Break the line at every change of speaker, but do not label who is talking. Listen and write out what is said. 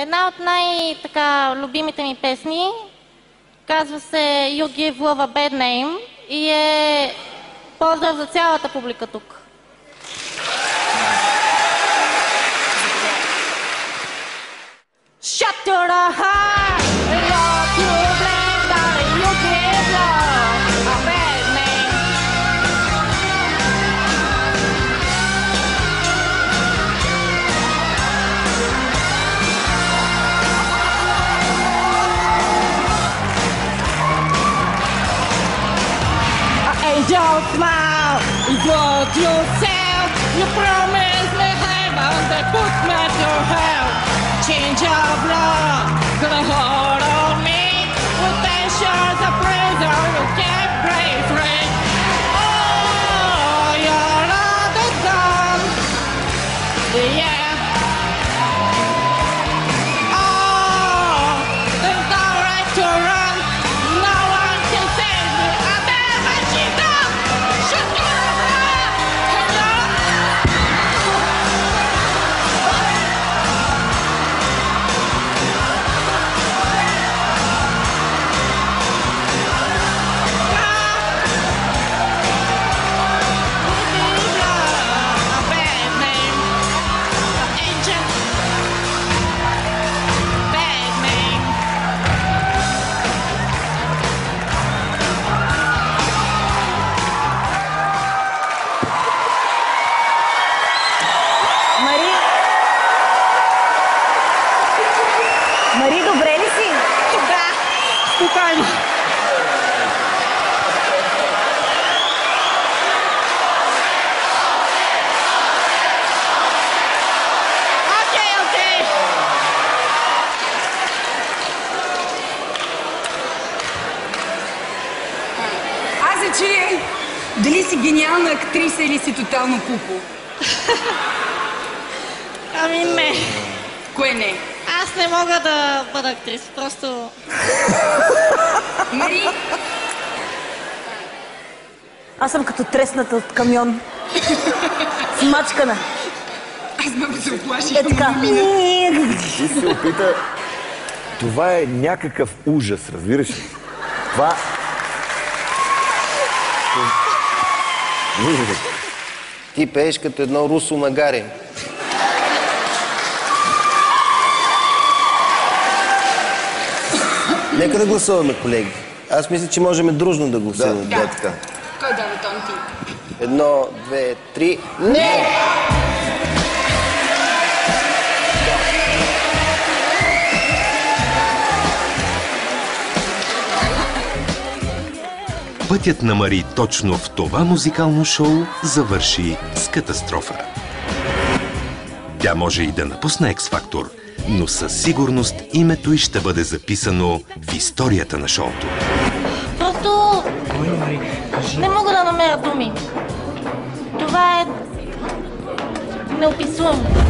Една от най-любимите ми песни казва се You Give Love a Bad Name и е поздрав за цялата публика тук. Shut your heart and love to blame, darling, you give love a bad name. Angel smile, is what you said. You promised me heaven, they put me to hell. Change of love, gonna hold on me. With tensions of prison, you can't break free. Oh, you're not the gun. Yeah. Oh, there's no right to run. No one can save me. I'm never cheated. Shut your mouth.
Мари, добре ли си?
Да, спокойно. Окей.
Аз се чуя дали си гениална актриса или си тотално пупо.
Ами не.
Кое не?
Аз не мога да бъда актриса, просто...
Мари?
Аз съм като тресната от камион. Смачкана.
Аз много се оплаших.
Е така.
Ти се опита... Това е някакъв ужас, разбираш ли? Това...
Ти пееш като едно русо магаре. Нека да гласуваме, колеги. Аз мисля, че можем дружно да гласуваме.
Да, така.
Кой дава тон ти?
1, 2, 3... Не!
Пътят на Мари точно в това музикално шоу завърши с катастрофа. Тя може и да напусне X-Factor, но със сигурност името й ще бъде записано в историята на шоуто.
Просто... не мога да намеря думи. Това е... неописуемо.